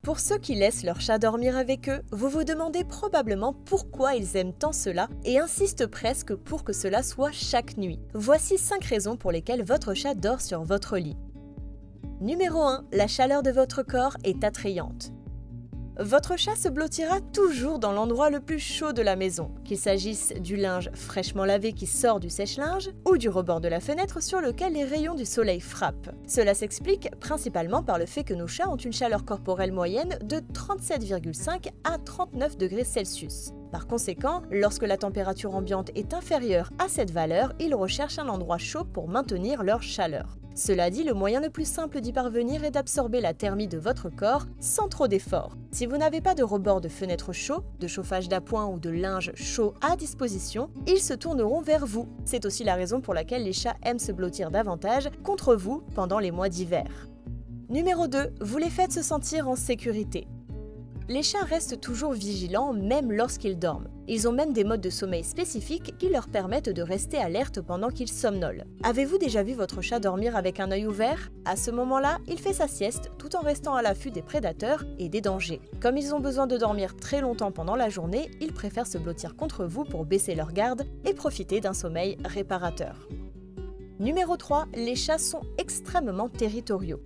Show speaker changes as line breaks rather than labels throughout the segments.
Pour ceux qui laissent leur chat dormir avec eux, vous vous demandez probablement pourquoi ils aiment tant cela et insistent presque pour que cela soit chaque nuit. Voici 5 raisons pour lesquelles votre chat dort sur votre lit. Numéro 1. La chaleur de votre corps est attrayante. Votre chat se blottira toujours dans l'endroit le plus chaud de la maison, qu'il s'agisse du linge fraîchement lavé qui sort du sèche-linge ou du rebord de la fenêtre sur lequel les rayons du soleil frappent. Cela s'explique principalement par le fait que nos chats ont une chaleur corporelle moyenne de 37,5 à 39 degrés Celsius. Par conséquent, lorsque la température ambiante est inférieure à cette valeur, ils recherchent un endroit chaud pour maintenir leur chaleur. Cela dit, le moyen le plus simple d'y parvenir est d'absorber la thermie de votre corps sans trop d'efforts. Si vous n'avez pas de rebord de fenêtre chaud, de chauffage d'appoint ou de linge chaud à disposition, ils se tourneront vers vous. C'est aussi la raison pour laquelle les chats aiment se blottir davantage contre vous pendant les mois d'hiver. Numéro 2. Vous les faites se sentir en sécurité. Les chats restent toujours vigilants même lorsqu'ils dorment. Ils ont même des modes de sommeil spécifiques qui leur permettent de rester alertes pendant qu'ils somnolent. Avez-vous déjà vu votre chat dormir avec un œil ouvert? À ce moment-là, il fait sa sieste tout en restant à l'affût des prédateurs et des dangers. Comme ils ont besoin de dormir très longtemps pendant la journée, ils préfèrent se blottir contre vous pour baisser leur garde et profiter d'un sommeil réparateur. Numéro 3. Les chats sont extrêmement territoriaux.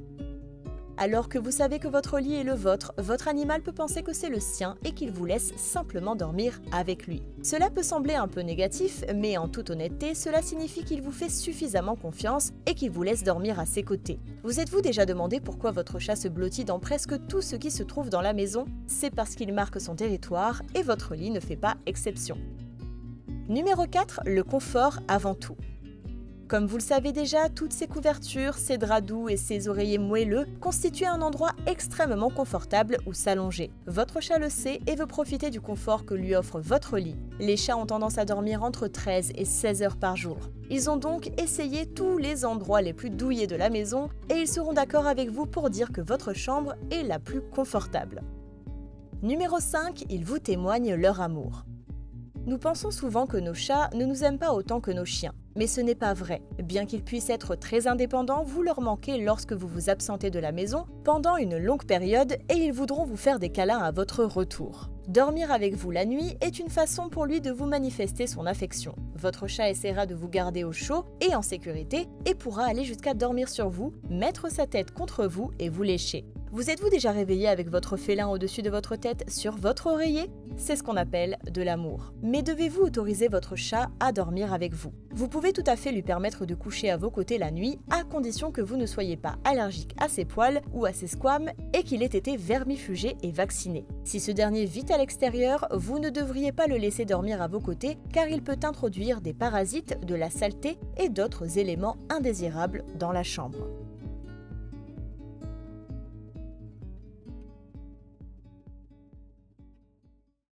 Alors que vous savez que votre lit est le vôtre, votre animal peut penser que c'est le sien et qu'il vous laisse simplement dormir avec lui. Cela peut sembler un peu négatif, mais en toute honnêteté, cela signifie qu'il vous fait suffisamment confiance et qu'il vous laisse dormir à ses côtés. Vous êtes-vous déjà demandé pourquoi votre chat se blottit dans presque tout ce qui se trouve dans la maison? C'est parce qu'il marque son territoire et votre lit ne fait pas exception. Numéro 4. Le confort avant tout. Comme vous le savez déjà, toutes ces couvertures, ces draps doux et ces oreillers moelleux constituent un endroit extrêmement confortable où s'allonger. Votre chat le sait et veut profiter du confort que lui offre votre lit. Les chats ont tendance à dormir entre 13 et 16 heures par jour. Ils ont donc essayé tous les endroits les plus douillets de la maison et ils seront d'accord avec vous pour dire que votre chambre est la plus confortable. Numéro 5. Ils vous témoignent leur amour. Nous pensons souvent que nos chats ne nous aiment pas autant que nos chiens. Mais ce n'est pas vrai. Bien qu'ils puissent être très indépendants, vous leur manquez lorsque vous vous absentez de la maison pendant une longue période et ils voudront vous faire des câlins à votre retour. Dormir avec vous la nuit est une façon pour lui de vous manifester son affection. Votre chat essaiera de vous garder au chaud et en sécurité et pourra aller jusqu'à dormir sur vous, mettre sa tête contre vous et vous lécher. Vous êtes-vous déjà réveillé avec votre félin au-dessus de votre tête sur votre oreiller? C'est ce qu'on appelle de l'amour. Mais devez-vous autoriser votre chat à dormir avec vous? Vous pouvez tout à fait lui permettre de coucher à vos côtés la nuit, à condition que vous ne soyez pas allergique à ses poils ou à ses squames et qu'il ait été vermifugé et vacciné. Si ce dernier vit à l'extérieur, vous ne devriez pas le laisser dormir à vos côtés car il peut introduire des parasites, de la saleté et d'autres éléments indésirables dans la chambre.